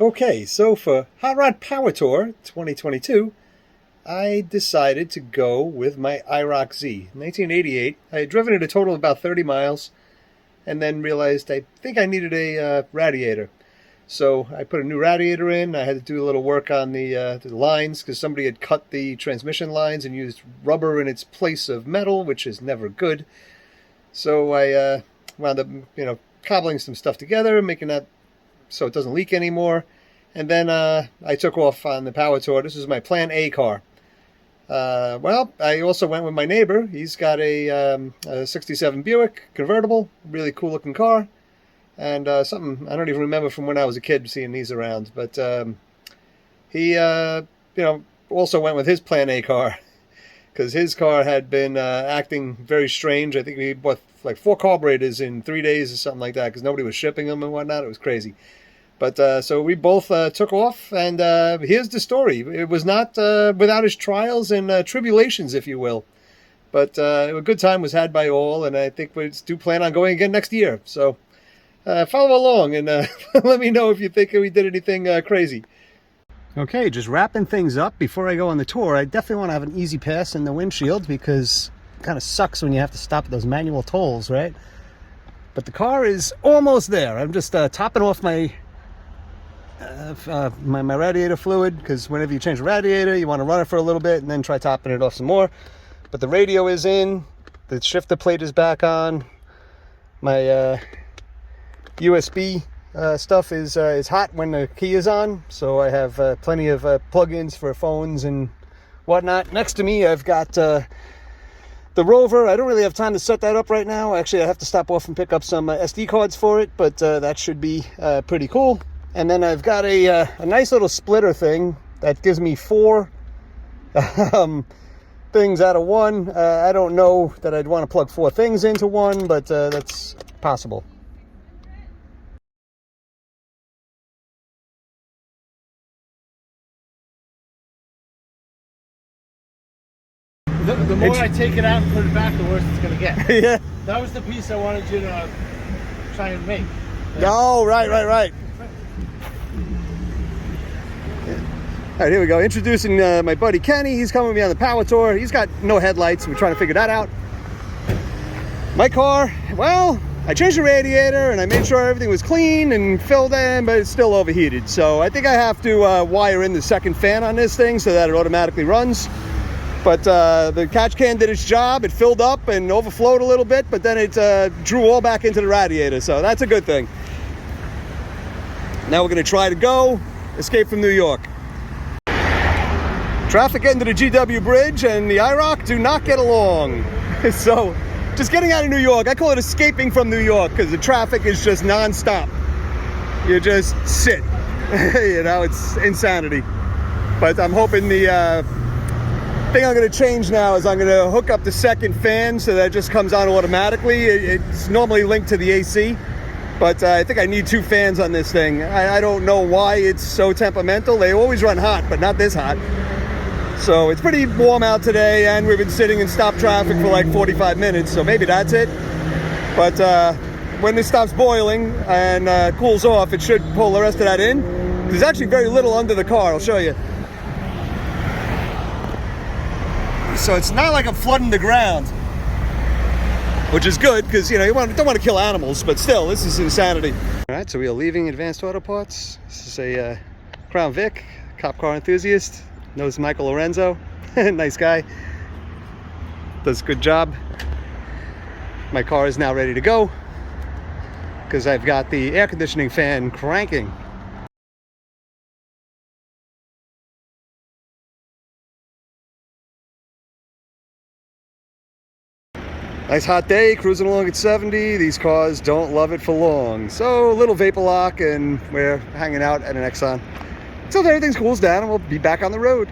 Okay, so for Hot Rod Power Tour 2022, I decided to go with my IROC Z. In 1988, I had driven it a total of about 30 miles and then realized I think I needed a radiator. So I put a new radiator in. I had to do a little work on the lines because somebody had cut the transmission lines and used rubber in its place of metal, which is never good. So I wound up, cobbling some stuff together, making that so it doesn't leak anymore. And then I took off on the power tour. This is my Plan A car. Well, I also went with my neighbor. He's got a 67 Buick convertible, really cool looking car. And something I don't even remember from when I was a kid seeing these around. But he, also went with his Plan A car because his car had been acting very strange. I think we bought like 4 carburetors in 3 days or something like that because nobody was shipping them and whatnot. It was crazy. But so we both took off, and here's the story. It was not without its trials and tribulations, if you will. But a good time was had by all, and I think we do plan on going again next year. So follow along and let me know if you think we did anything crazy. Okay, just wrapping things up before I go on the tour. I definitely want to have an easy pass in the windshield because it kind of sucks when you have to stop at those manual tolls, right? But the car is almost there. I'm just topping off my radiator fluid because whenever you change the radiator you want to run it for a little bit and then try topping it off some more. But the radio is in, the shifter plate is back on, my USB stuff is hot when the key is on, so I have plenty of plug-ins for phones and whatnot. Next to me I've got the Rover. I don't really have time to set that up right now. Actually, I have to stop off and pick up some SD cards for it, but that should be pretty cool. And then I've got a nice little splitter thing that gives me 4 things out of 1. I don't know that I'd want to plug 4 things into one, but that's possible. The more I take it out and put it back, the worse it's going to get. Yeah. That was the piece I wanted you to try and make. Oh, right. All right, here we go. Introducing my buddy Kenny. He's coming with me on the power tour. He's got no headlights. We're trying to figure that out. My car, well, I changed the radiator and I made sure everything was clean and filled in, but it's still overheated. So I think I have to wire in the second fan on this thing so that it automatically runs. But the catch can did its job. It filled up and overflowed a little bit, but then it drew all back into the radiator. So that's a good thing. Now we're going to try to go escape from New York. Traffic into the GW Bridge and the IROC do not get along. So just getting out of New York, I call it escaping from New York because the traffic is just nonstop. You just sit. It's insanity. But I'm hoping the thing I'm going to change now is I'm going to hook up the second fan so that it just comes on automatically. It's normally linked to the AC, but I think I need 2 fans on this thing. I don't know why it's so temperamental. They always run hot, but not this hot. So it's pretty warm out today, and we've been sitting in stop traffic for like 45 minutes, so maybe that's it. But when this stops boiling and cools off, it should pull the rest of that in. There's actually very little under the car. I'll show you. So it's not like I'm flooding the ground, which is good because, you don't want to kill animals, but still, this is insanity. All right, so we are leaving Advanced Auto Parts. This is a Crown Vic, cop car enthusiast. Knows Michael Lorenzo. Nice guy. Does a good job. My car is now ready to go because I've got the air conditioning fan cranking. Nice hot day, cruising along at 70. These cars don't love it for long. So a little vapor lock and we're hanging out at an Exxon. Until everything cools down and we'll be back on the road.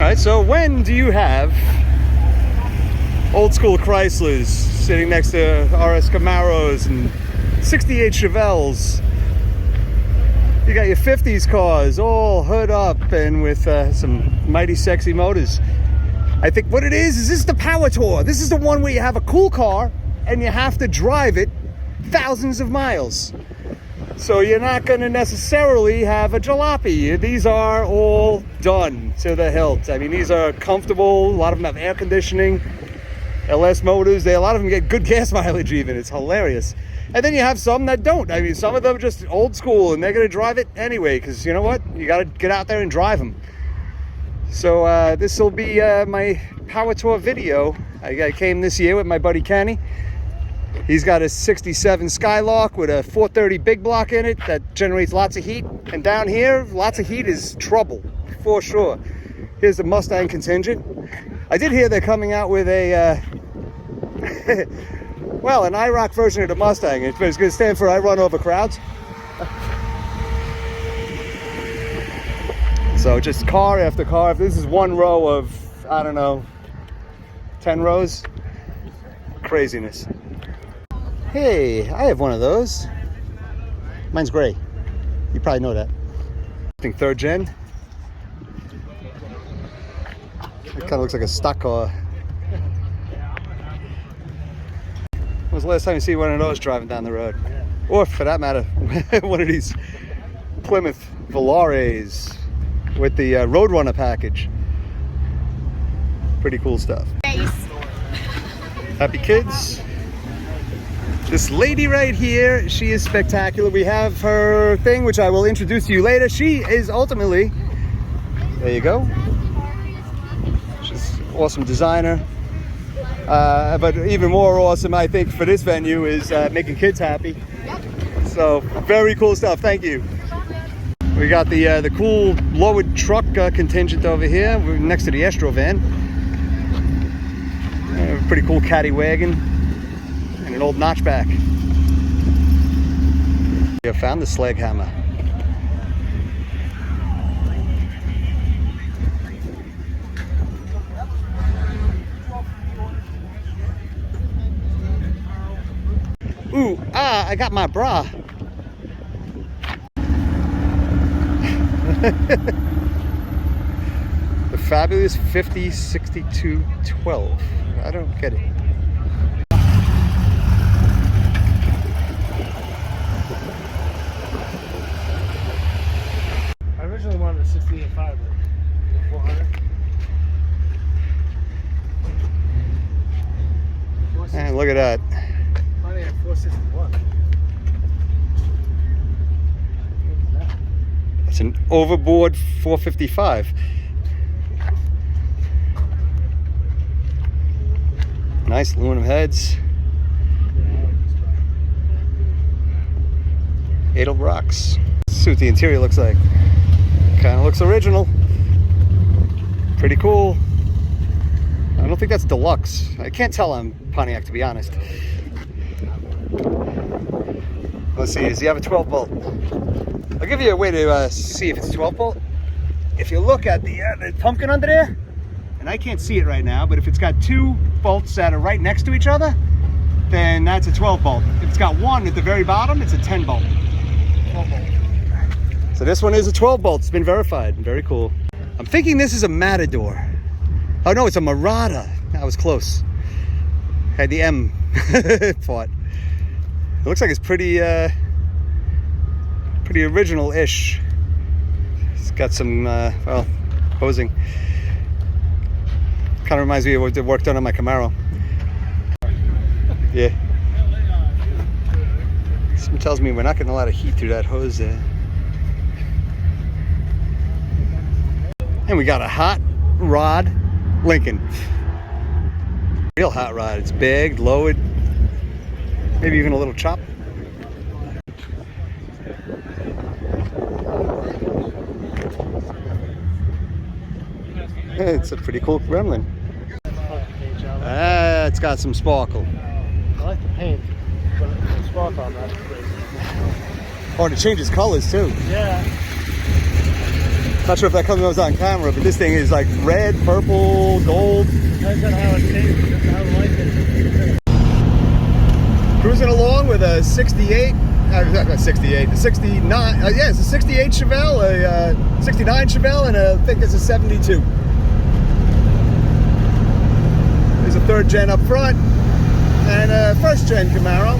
All right, so when do you have old school Chryslers sitting next to RS Camaros and 68 Chevelles You got your 50s cars all hood up and with some mighty sexy motors. I think what it is this is the Power Tour. This is the one where you have a cool car and you have to drive it thousands of miles. So you're not going to necessarily have a jalopy. These are all done to the hilt. I mean, these are comfortable. A lot of them have air conditioning, LS motors. A lot of them get good gas mileage even. It's hilarious. And then you have some that don't. I mean, some of them are just old school and they're going to drive it anyway because you know what? You got to get out there and drive them. So this will be my Power Tour video. I came this year with my buddy Kenny. He's got a 67 Skylark with a 430 big block in it that generates lots of heat. And down here, lots of heat is trouble, for sure. Here's the Mustang contingent. I did hear they're coming out with a, well, an IROC version of the Mustang. It's going to stand for I Run Over Crowds. So just car after car. This is one row of, I don't know, 10 rows. Craziness. Hey, I have one of those. Mine's gray. You probably know that. I think 3rd gen. It kind of looks like a stock car. When was the last time you see one of those driving down the road? Or for that matter, one of these Plymouth Velares with the Roadrunner package. Pretty cool stuff. Happy kids. This lady right here, she is spectacular. We have her thing, which I will introduce to you later. She is ultimately, there you go. She's an awesome designer. But even more awesome, I think, for this venue is making kids happy. So, very cool stuff. Thank you. We got the cool lowered truck contingent over here. We're next to the Astro van. Pretty cool caddy wagon. And an old notchback. You found the slag hammer. Ooh, I got my bra. The fabulous 506212. I don't get it. I originally wanted a 68.5, but 400. And look at that. Funny at 461. It's an overboard 455. Nice aluminum heads. Adel rocks. Let's see what the interior looks like. Kind of looks original. Pretty cool. I don't think that's deluxe. I can't tell on Pontiac, to be honest. Let's see, does he have a 12 bolt? I'll give you a way to see if it's 12 bolt. If you look at the pumpkin under there, and I can't see it right now, but if it's got 2 bolts that are right next to each other, then that's a 12 bolt. If it's got 1 at the very bottom, it's a 10 bolt. 12 bolt. So this one is a 12 bolt. It's been verified. Very cool. I'm thinking this is a Matador. Oh no, it's a Murata. That was close. Had the M part. It looks like it's pretty original-ish. It's got some, well, posing. Kind of reminds me of the work done on my Camaro. Yeah. Something tells me we're not getting a lot of heat through that hose there. And we got a hot rod Lincoln. Real hot rod. It's big, lowered, maybe even a little chop. It's a pretty cool gremlin. It's got some sparkle. I like the paint, but the spark on that's crazy. Oh, and it changes colors too. Yeah. Not sure if that comes on camera, but this thing is like red, purple, gold. Depends on how it changes, just how the light is. Cruising along with a 68 68, a 69, yeah, it's a 68 Chevelle, a 69 Chevelle, and I think it's a 72. There's a third gen up front, and a first gen Camaro.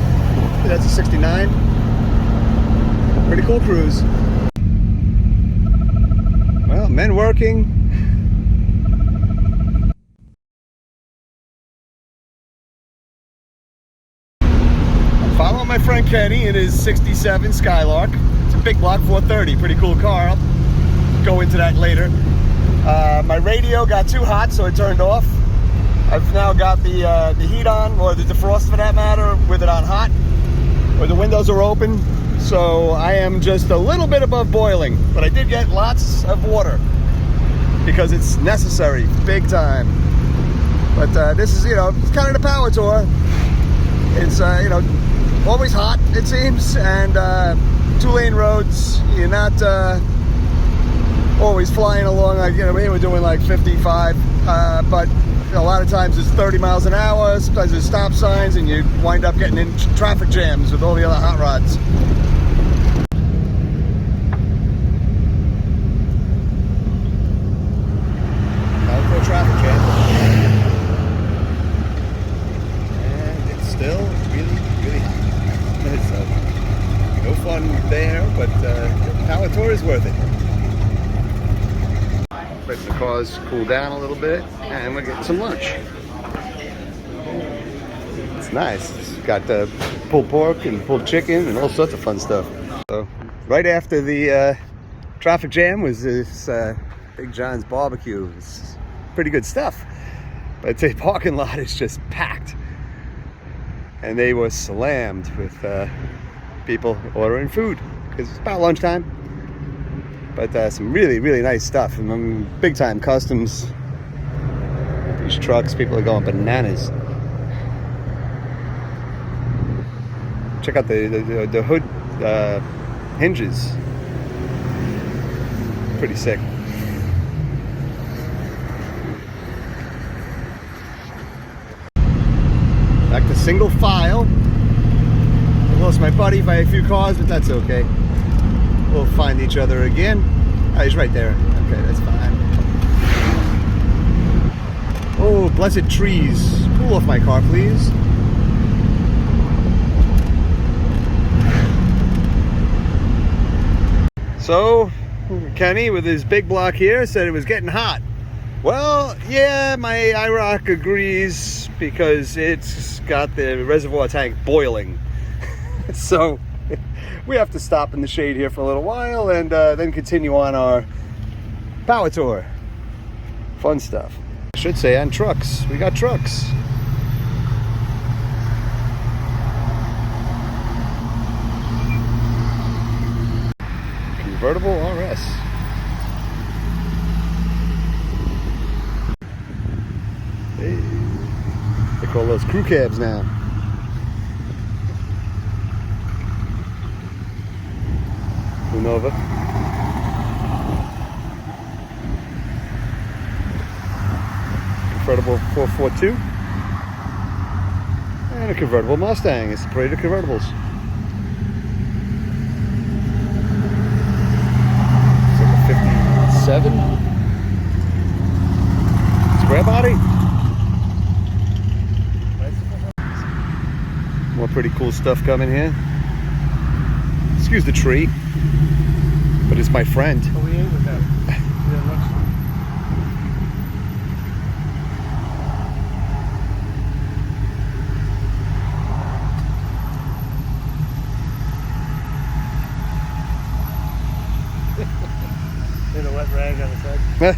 That's a 69. Pretty cool cruise. Well, men working. Following my friend Kenny in his 67 Skylark. It's a big block 430, pretty cool car. I'll go into that later. My radio got too hot, so it turned off. I've now got the heat on, or the defrost for that matter, with it on hot, or the windows are open. So I am just a little bit above boiling, but I did get lots of water because it's necessary, big time. But this is, it's kind of the power tour. It's, always hot, it seems, and 2-lane roads. You're not always flying along like, we're doing like 55, but a lot of times it's 30 miles an hour. Sometimes there's stop signs, and you wind up getting in traffic jams with all the other hot rods. Time for a traffic jam. And it's still really, really hot. So, no fun there, but power tour is worth it. Letting the cars cool down a little bit, and we're getting some lunch. It's nice. It's got pulled pork and pulled chicken and all sorts of fun stuff. So, right after the traffic jam was this Big John's barbecue. It's pretty good stuff, but the parking lot is just packed. And they were slammed with people ordering food because it's about lunchtime. But some really, really nice stuff. And big time customs. These trucks, people are going bananas. Check out the hood hinges. Pretty sick. Back to single file. I lost my buddy by a few cars, but that's okay. We'll find each other again. Oh, he's right there. Okay, that's fine. Oh, blessed trees. Cool off my car, please. So, Kenny with his big block here said it was getting hot. Well, yeah, my IROC agrees because it's got the reservoir tank boiling. So we have to stop in the shade here for a little while and then continue on our power tour. Fun stuff. I should say on trucks. We got trucks. Convertible RS. Hey. They call those crew cabs now. Nova. Convertible 442 and a convertible Mustang. It's the parade of convertibles. It's like a 57 square body. More pretty cool stuff coming here. Excuse the tree. But it's my friend. Oh, we ate with them. Need a wet rag on the side.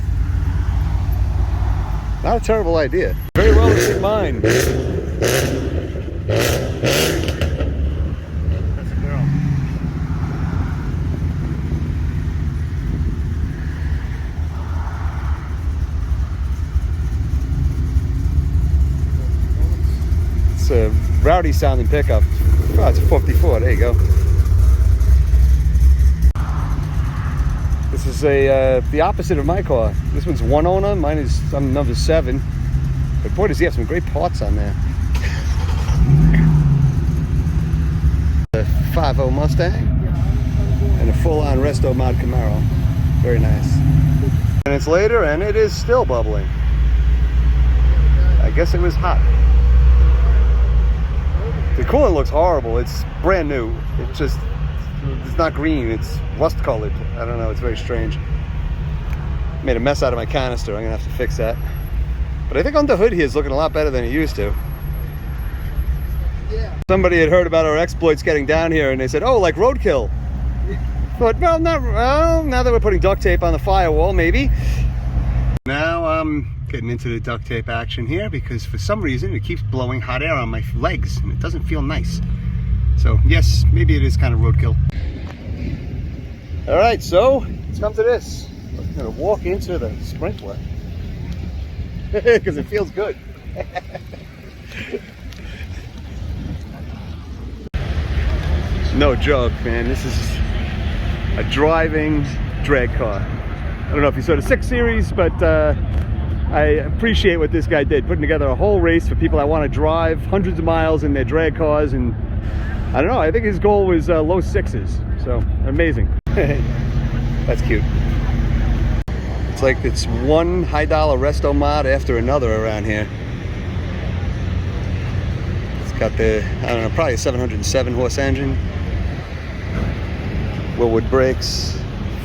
Not a terrible idea. Very well in mind. That's a girl. It's a rowdy sounding pickup. Oh, it's a 54. There you go. This is the opposite of my car. This one's one owner. Mine is number 7. But boy, does he have some great parts on there. 5.0 Mustang and a full-on resto mod Camaro. Very nice. Minutes later, and it is still bubbling. I guess it was hot. The coolant looks horrible. It's brand new. It's not green. It's rust colored. I don't know. It's very strange. Made a mess out of my canister. I'm gonna have to fix that. But I think under hood here is looking a lot better than it used to. Yeah. Somebody had heard about our exploits getting down here, and they said, "Oh, like roadkill." But well, now that we're putting duct tape on the firewall, maybe. Now I'm getting into the duct tape action here because for some reason it keeps blowing hot air on my legs and it doesn't feel nice. So yes, maybe it is kind of roadkill. All right, so let's come to this. I'm gonna walk into the sprinkler because it feels good. No joke, man. This is a driving drag car. I don't know if you saw the 6 Series, but I appreciate what this guy did, putting together a whole race for people that want to drive hundreds of miles in their drag cars, and I don't know, I think his goal was low 6s, so amazing. That's cute. It's like it's one high-dollar resto mod after another around here. It's got the, I don't know, probably a 707 horse engine. Willwood brakes,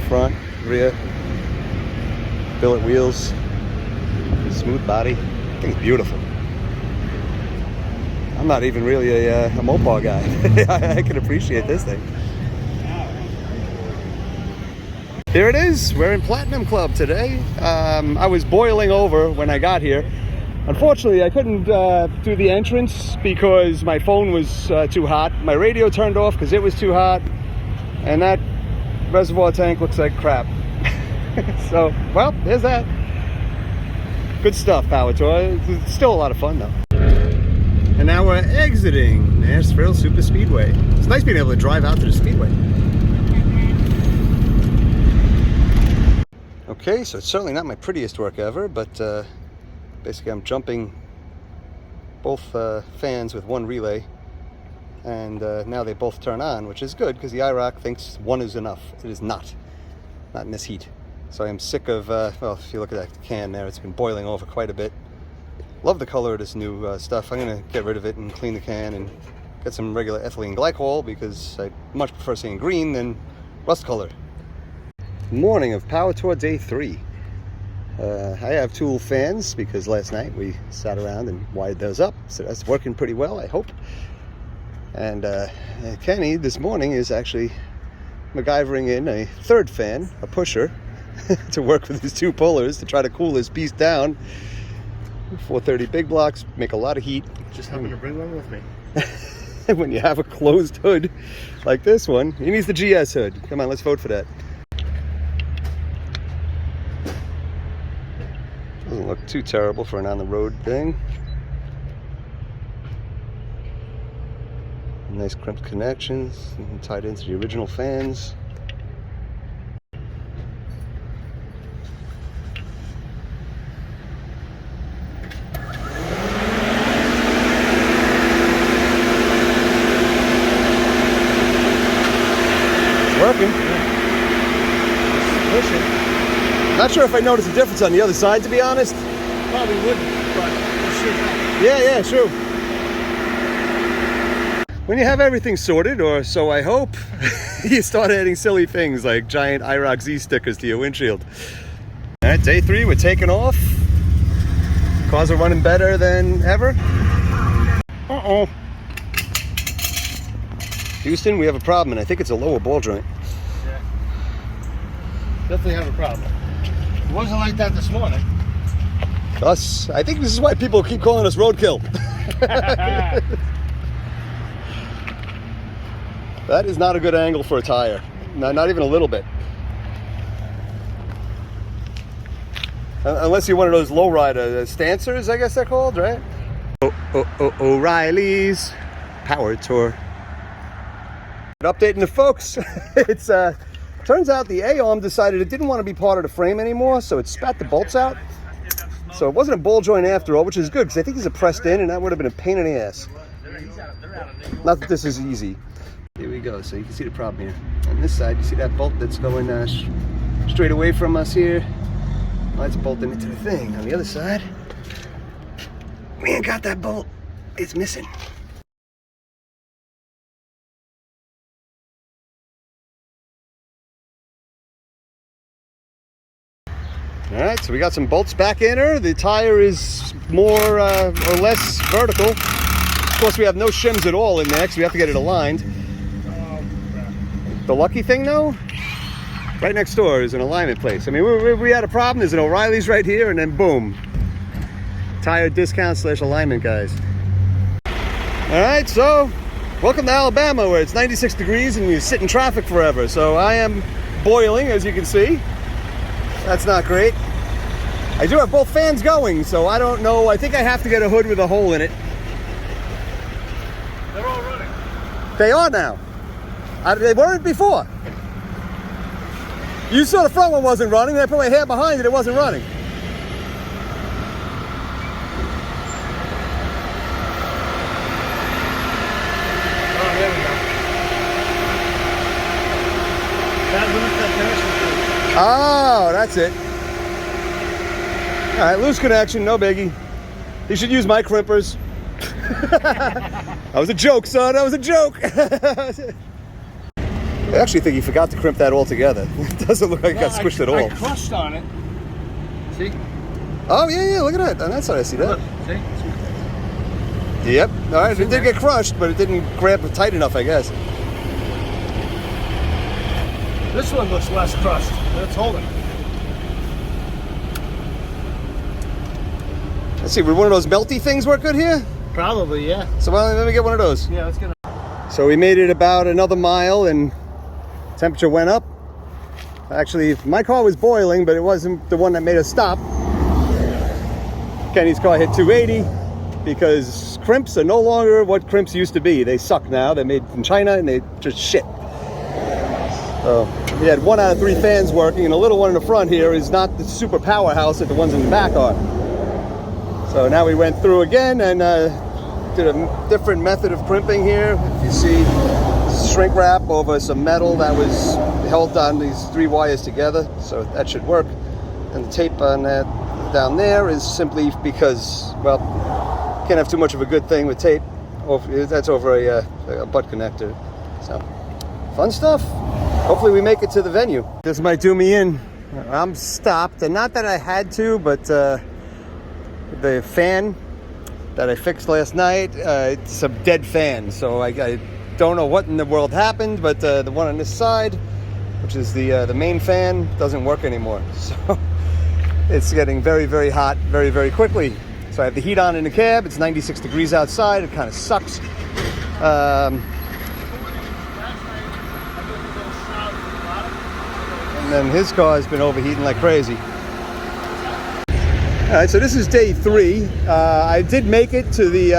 front, rear, billet wheels, smooth body. I think it's beautiful. I'm not even really a Mopar guy. I can appreciate this thing. Here it is. We're in Platinum Club today. I was boiling over when I got here. Unfortunately, I couldn't do the entrance because my phone was too hot. My radio turned off because it was too hot. And that reservoir tank looks like crap. So, well, there's that. Good stuff, Power Tour. It's still a lot of fun, though. And now we're exiting Nashville Super Speedway. It's nice being able to drive out to the Speedway. Okay, so it's certainly not my prettiest work ever, but basically I'm jumping both fans with one relay. And now they both turn on, which is good because the IROC thinks one is enough. It is not in this heat. So I am sick of, well, if you look at that can there, it's been boiling over quite a bit. Love the color of this new stuff. I'm going to get rid of it and clean the can and get some regular ethylene glycol because I much prefer seeing green than rust color. Morning of Power Tour Day 3. I have Tool fans because last night we sat around and wired those up, so that's working pretty well, I hope. And Kenny this morning is actually MacGyvering in a third fan, a pusher, to work with his 2 pullers to try to cool this piece down. 430 big blocks make a lot of heat. Just happened to bring one with me. When you have a closed hood like this one, he needs the GS hood. Come on, let's vote for that. Doesn't look too terrible for an on-the-road thing. Nice crimped connections and tied into the original fans. It's working. It's pushing. Not sure if I noticed a difference on the other side, to be honest. Probably wouldn't, but it should help. Yeah, true. When you have everything sorted, or so I hope, you start adding silly things like giant IROC Z stickers to your windshield. All right, day 3, we're taking off. Cars are running better than ever. Uh-oh. Houston, we have a problem, and I think it's a lower ball joint. Yeah. Definitely have a problem. It wasn't like that this morning. I think this is why people keep calling us roadkill. That is not a good angle for a tire. Not even a little bit. Unless you're one of those lowrider stancers, I guess they're called, right? O'Reilly's Power Tour. Updating the folks. It's turns out the A-arm decided it didn't want to be part of the frame anymore, so it spat the bolts out. So it wasn't a ball joint after all, which is good because I think these are pressed in, and that would have been a pain in the ass. Not that this is easy. Here we we go. So you can see the problem here. On this side, you see that bolt that's going straight away from us here? Well, that's bolting into the thing. On the other side, we ain't got that bolt. It's missing. Alright, so we got some bolts back in her. The tire is more or less vertical. Of course, we have no shims at all in there, because we have to get it aligned. The lucky thing, though, right next door is an alignment place. I mean, we had a problem. There's an O'Reilly's right here, and then boom. Tire discount / alignment guys. Alright, so welcome to Alabama, where it's 96 degrees and you sit in traffic forever. So I am boiling, as you can see. That's not great. I do have both fans going, so I don't know. I think I have to get a hood with a hole in it. They're all running. They are now. They weren't before. You saw the front one wasn't running, and I put my hair behind it, it wasn't running. Oh, there we go. That limits that connection. Oh, that's it. All right, loose connection, no biggie. You should use my crimpers. That was a joke, son. That was a joke. I actually think he forgot to crimp that all together. It doesn't look like it got squished at all. I crushed on it. See? Oh, yeah, look at that. On that side, I see that. Look, see? Yep. All right, it did get crushed, but it didn't grab tight enough, I guess. This one looks less crushed. It's holding. Let's see, would one of those melty things work good here? Probably, yeah. So well, let me get one of those. Yeah, let's get it. So we made it about another mile and temperature went up. Actually, my car was boiling, but it wasn't the one that made us stop. Kenny's car hit 280 because crimps are no longer what crimps used to be. They suck now. They're made in China and they just shit. So we had 1 out of 3 fans working, and the little one in the front here is not the super powerhouse that the ones in the back are. So now we went through again and did a different method of crimping here. If you see, shrink wrap over some metal that was held on these 3 wires together, so that should work. And the tape on that down there is simply because, well, can't have too much of a good thing with tape. That's over a butt connector. So, fun stuff. Hopefully we make it to the venue. This might do me in. I'm stopped, and not that I had to, but the fan that I fixed last night, it's a dead fan, so I don't know what in the world happened, but the one on this side, which is the main fan, doesn't work anymore. So it's getting very, very hot very, very quickly. So I have the heat on in the cab. It's 96 degrees outside. It kind of sucks. And then his car has been overheating like crazy. All right, so this is day 3. I did make it to the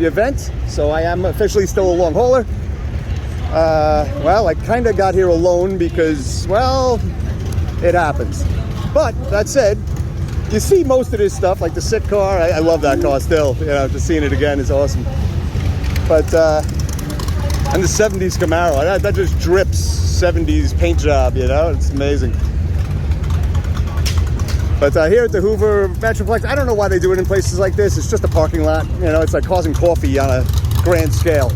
event, so I am officially still a long hauler. Well, I kind of got here alone because, well, it happens. But that said, you see most of this stuff, like the sit car. I love that car still. You know, just seeing it again is awesome. But and the 70s Camaro, that just drips 70s paint job. You know, it's amazing. But here at the Hoover Metroplex, I don't know why they do it in places like this. It's just a parking lot. You know, it's like causing coffee on a grand scale.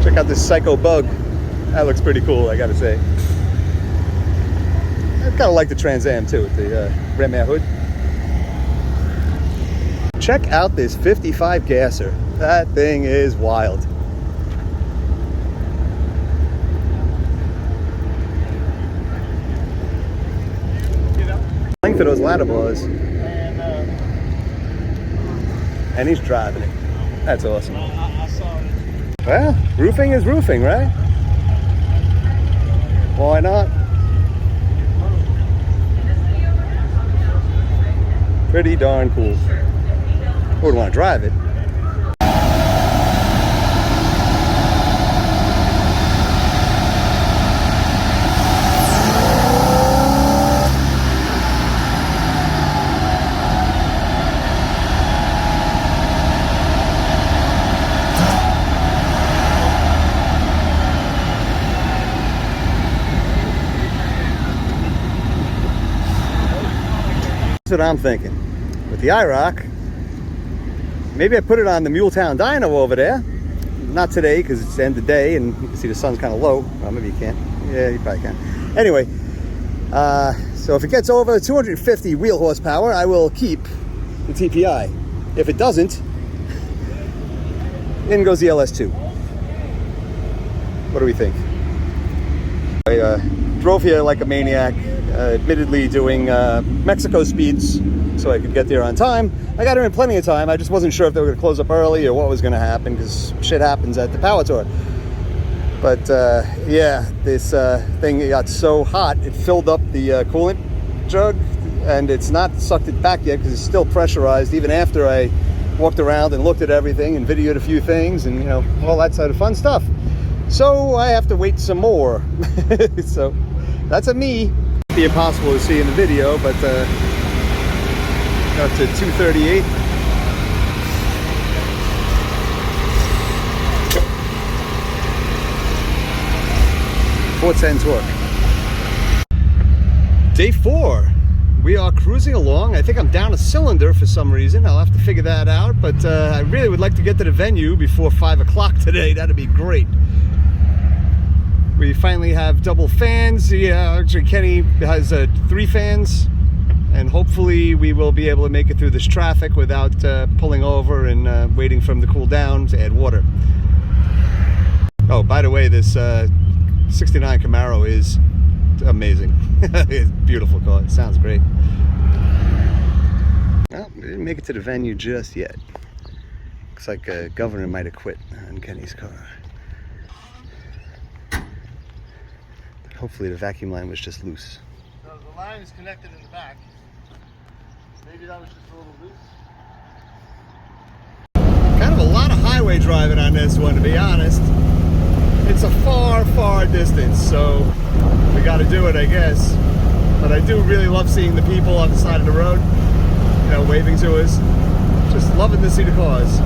Check out this Psycho Bug. That looks pretty cool, I gotta say. I kind of like the Trans Am too, with the red mare hood. Check out this 55 gasser. That thing is wild. Length of those ladder bars. And he's driving it. That's awesome. I saw it. Well, roofing is roofing, right? Why not? Pretty darn cool. Who would want to drive it? That's what I'm thinking. With the IROC, maybe I put it on the Muletown dyno over there. Not today because it's the end of the day and you can see the sun's kind of low. Well, maybe you can't. Yeah, you probably can. Anyway, so if it gets over 250 wheel horsepower, I will keep the TPI. If it doesn't, in goes the LS2. What do we think? I drove here like a maniac, admittedly doing Mexico speeds so I could get there on time. I got here in plenty of time. I just wasn't sure if they were going to close up early or what was going to happen because shit happens at the Power Tour. But yeah, this thing got so hot it filled up the coolant jug, and it's not sucked it back yet because it's still pressurized even after I walked around and looked at everything and videoed a few things and, you know, all that sort of fun stuff. So I have to wait some more. So that's a me. Be impossible to see in the video, but up to 238. .410 torque. Day 4. We are cruising along. I think I'm down a cylinder for some reason. I'll have to figure that out, but I really would like to get to the venue before 5 o'clock today. That'd be great. We finally have double fans. Yeah, actually Kenny has 3 fans, and hopefully we will be able to make it through this traffic without pulling over and waiting for them to cool down to add water. Oh, by the way, this 69 Camaro is amazing. It's a beautiful car. It sounds great. Well, we didn't make it to the venue just yet. Looks like a governor might have quit on Kenny's car. Hopefully the vacuum line was just loose. So the line is connected in the back. Maybe that was just a little loose. Kind of a lot of highway driving on this one, to be honest. It's a far, far distance, so we got to do it, I guess. But I do really love seeing the people on the side of the road, you know, waving to us. Just loving to see the cars.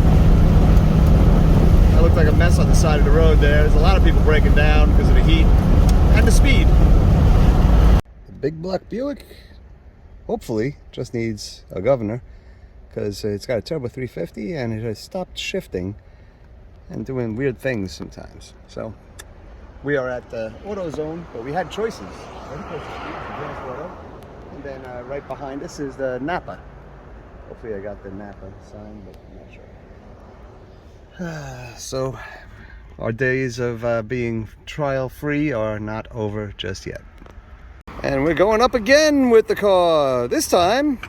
I looked like a mess on the side of the road there. There's a lot of people breaking down because of the heat and the speed. The big black Buick, hopefully, just needs a governor because it's got a turbo 350 and it has stopped shifting and doing weird things sometimes. So we are at the AutoZone, but we had choices. And then right behind us is the Napa. Hopefully I got the Napa sign, but I'm not sure. So our days of being trial free are not over just yet. And we're going up again with the car. This time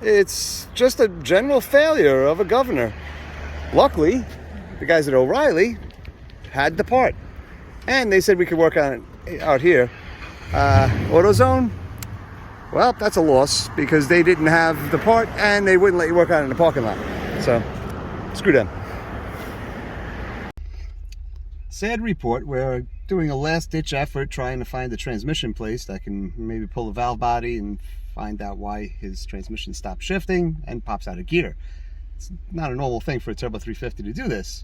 it's just a general failure of a governor. Luckily, the guys at O'Reilly had the part, and they said we could work on it out here. AutoZone, well, that's a loss because they didn't have the part and they wouldn't let you work on it in the parking lot. So, screw them. Sad report, we're doing a last-ditch effort trying to find the transmission place that can maybe pull the valve body and find out why his transmission stops shifting and pops out of gear. It's not a normal thing for a turbo 350 to do this.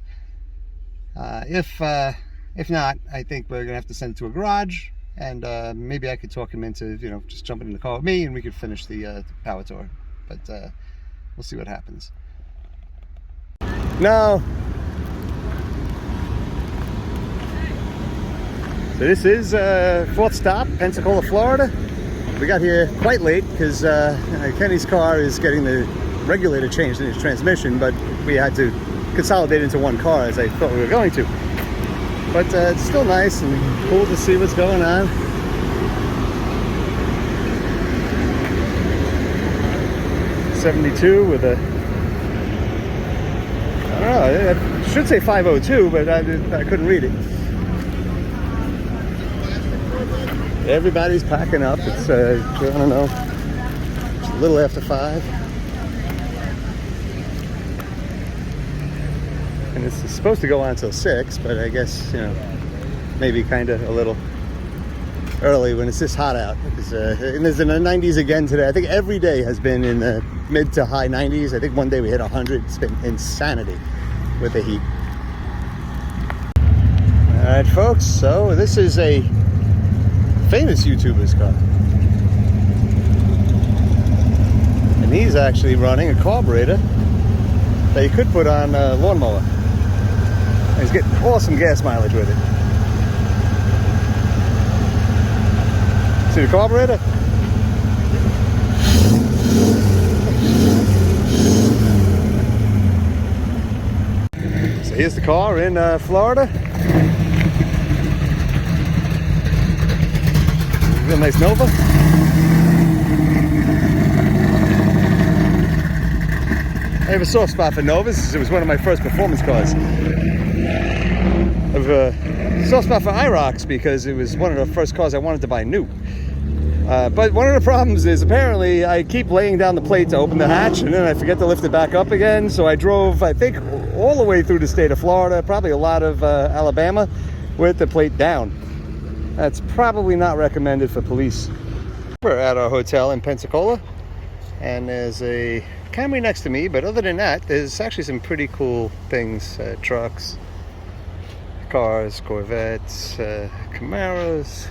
If not, I think we're gonna have to send it to a garage, and maybe I could talk him into, you know, just jumping in the car with me, and we could finish the Power Tour. But we'll see what happens. No. So this is 4th stop, Pensacola, Florida. We got here quite late because Kenny's car is getting the regulator changed in his transmission, but we had to consolidate into one car as I thought we were going to. But it's still nice and cool to see what's going on. '72 with a, I don't know, it should say 502, but I couldn't read it. Everybody's packing up. It's I don't know, it's a little after 5. And it's supposed to go on until 6, but I guess, you know, maybe kind of a little early when it's this hot out. Because and it's in the 90s again today. I think every day has been in the mid to high 90s. I think one day we hit 100. It's been insanity with the heat. All right, folks. So this is a famous YouTuber's car. And he's actually running a carburetor that you could put on a lawnmower. And he's getting awesome gas mileage with it. See the carburetor? So here's the car in Florida. Real nice Nova. I have a soft spot for Novas. It was one of my first performance cars. I have a soft spot for IROCs because it was one of the first cars I wanted to buy new. But one of the problems is apparently I keep laying down the plate to open the hatch and then I forget to lift it back up again. So I drove, I think, all the way through the state of Florida, probably a lot of Alabama, with the plate down. That's probably not recommended for police. We're at our hotel in Pensacola, and there's a Camry next to me, but other than that, there's actually some pretty cool things. Trucks, cars, Corvettes, Camaros,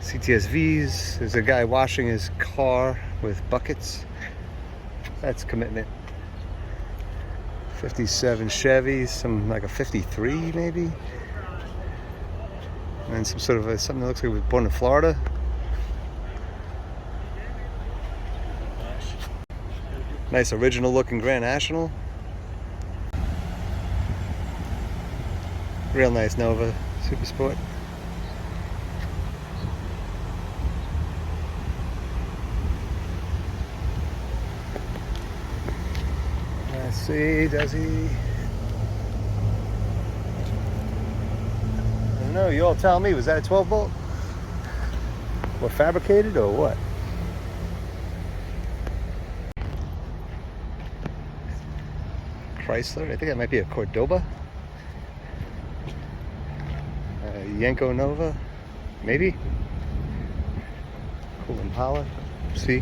CTSVs. There's a guy washing his car with buckets. That's commitment. 57 Chevys, some like a 53 maybe. And some sort of something that looks like it was born in Florida. Nice original looking Grand National. Real nice Nova Super Sport. Let's see, does he? I don't know, you all tell me, was that a 12 bolt? Or fabricated or what? Chrysler, I think that might be a Cordoba. Yenko Nova, maybe. Cool Impala. See,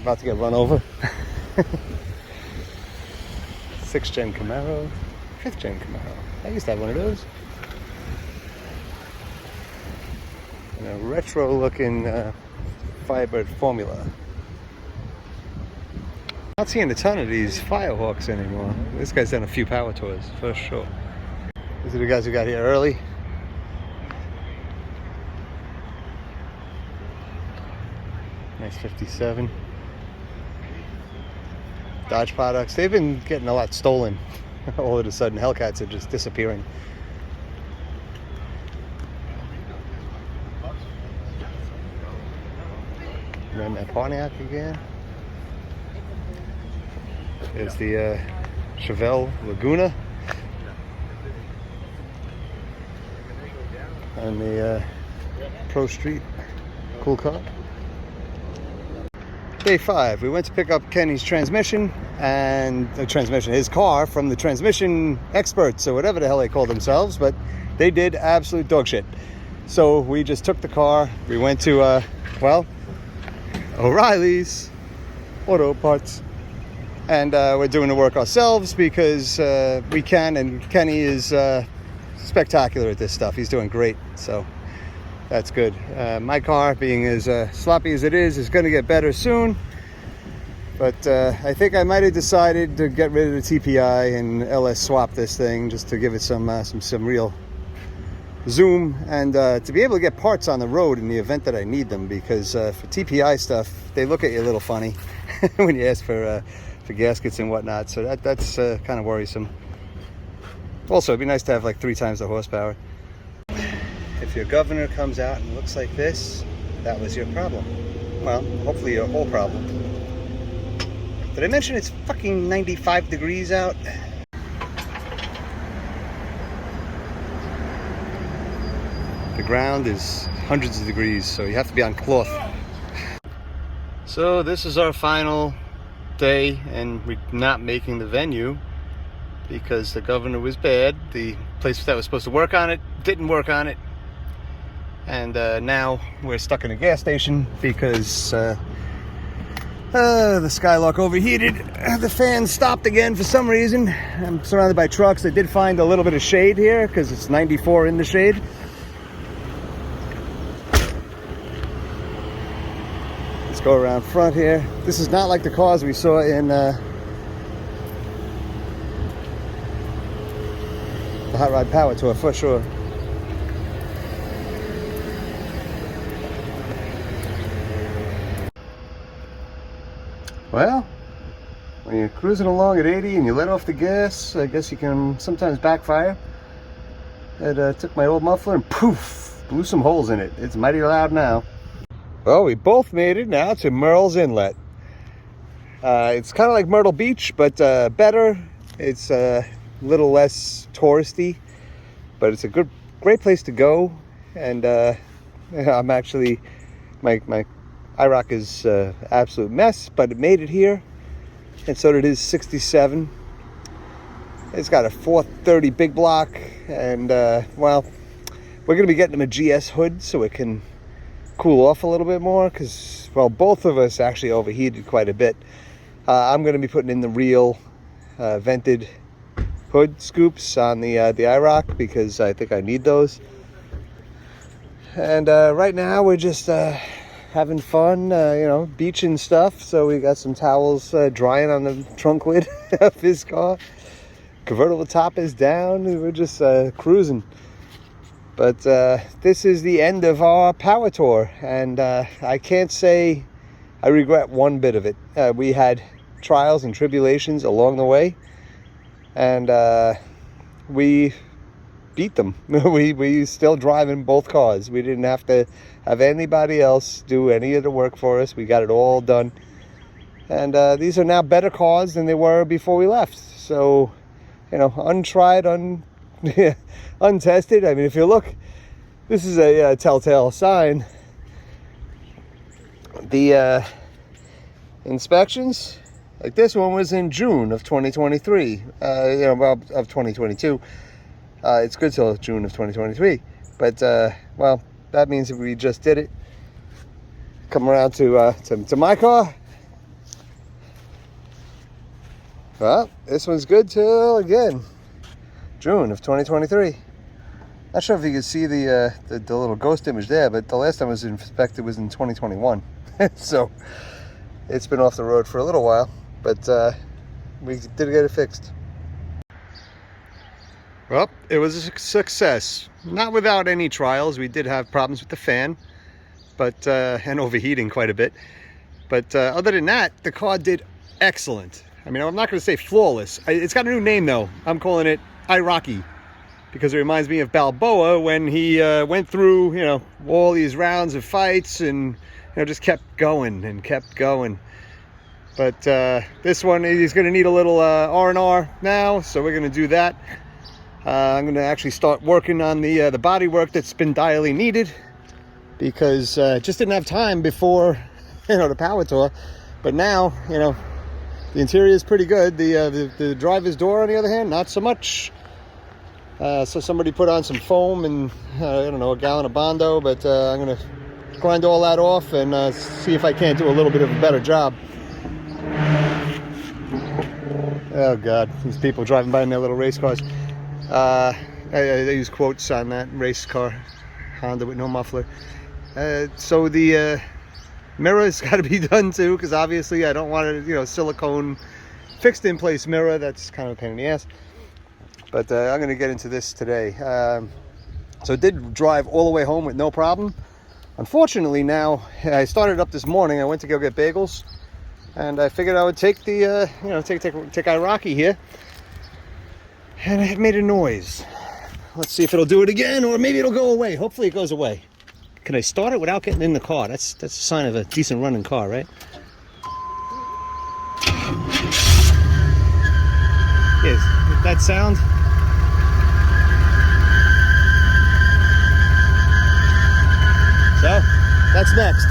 about to get run over. 6th gen Camaro, 5th gen Camaro. I used to have one of those. And a retro looking Firebird Formula. Not seeing a ton of these Firehawks anymore. This guy's done a few power tours for sure. These are the guys who got here early. Nice 57. Dodge products. They've been getting a lot stolen. All of a sudden, Hellcats are just disappearing. Ran that Pontiac again. There's the Chevelle Laguna. And the Pro Street. Cool car. Day 5, we went to pick up Kenny's transmission and his car from the transmission experts or whatever the hell they call themselves, but they did absolute dog shit. So we just took the car, we went to, O'Reilly's Auto Parts, and we're doing the work ourselves because we can, and Kenny is spectacular at this stuff. He's doing great, so that's good. My car, being as sloppy as it is going to get better soon. But I think I might have decided to get rid of the TPI and LS swap this thing just to give it some real zoom and to be able to get parts on the road in the event that I need them. Because for TPI stuff, they look at you a little funny when you ask for gaskets and whatnot. So that's kind of worrisome. Also, it'd be nice to have like 3 times the horsepower. If your governor comes out and looks like this, that was your problem. Well, hopefully your whole problem. Did I mention it's fucking 95 degrees out? The ground is hundreds of degrees, so you have to be on cloth. So this is our final day, and we're not making the venue because the governor was bad. The place that was supposed to work on it didn't work on it. And now we're stuck in a gas station because the Skylark overheated. The fan stopped again for some reason. I'm surrounded by trucks. I did find a little bit of shade here because it's 94 in the shade. go around front here. This is not like the cars we saw in the Hot Rod Power Tour, for sure. Well, when you're cruising along at 80 and you let off the gas, I guess you can sometimes backfire. It took my old muffler and poof, blew some holes in it. It's mighty loud now. Well, we both made it now to Murrells Inlet. It's kind of like Myrtle Beach, but better. It's a little less touristy, but it's a great place to go. And I'm actually, my IROC is absolute mess, but it made it here, and so did his 67. It's got a 430 big block, and well, we're going to be getting him a GS hood so it can cool off a little bit more, because, well, both of us actually overheated quite a bit. I'm going to be putting in the real vented hood scoops on the IROC, because I think I need those. And right now we're just having fun, you know, beaching stuff. So we got some towels drying on the trunk lid of his car. Convertible top is down. We're just cruising. But this is the end of our power tour, and I can't say I regret one bit of it. We had trials and tribulations along the way, and we beat them. we still driving both cars. We didn't have to have anybody else do any of the work for us. We got it all done, and these are now better cars than they were before we left. So, you know, untried, untested. I mean, if you look, this is a telltale sign. The inspections, like this one, was in June of 2023. You know, well, of 2022. It's good till June of 2023, but well, that means if we just did it, come around to my car. Well, this one's good till, again, June of 2023. Not sure if you can see the little ghost image there, but the last time it was inspected was in 2021. So it's been off the road for a little while, but we did get it fixed. Well, it was a success. Not without any trials. We did have problems with the fan, but and overheating quite a bit. But other than that, the car did excellent. I mean, I'm not going to say flawless. It's got a new name, though. I'm calling it Iraqi, because it reminds me of Balboa when he went through, you know, all these rounds of fights and, you know, just kept going and kept going. But this one, he's going to need a little R&R now, so we're going to do that. I'm going to actually start working on the body work that's been direly needed, because just didn't have time before, you know, the power tour. But now, you know, the interior is pretty good. The driver's door, on the other hand, not so much. So somebody put on some foam and I don't know, a gallon of Bondo, but I'm going to grind all that off and see if I can't do a little bit of a better job. Oh God, these people driving by in their little race cars. I use quotes on that race car, Honda with no muffler. So the mirror's got to be done too, because obviously I don't want a, you know, silicone fixed in place mirror. That's kind of a pain in the ass. But I'm going to get into this today. So it did drive all the way home with no problem. Unfortunately, now I started up this morning. I went to go get bagels, and I figured I would take the you know, take Iraqi here. And it made a noise. Let's see if it'll do it again, or maybe it'll go away. Hopefully it goes away. Can I start it without getting in the car? That's a sign of a decent running car, right? Yes, that sound. So, that's next.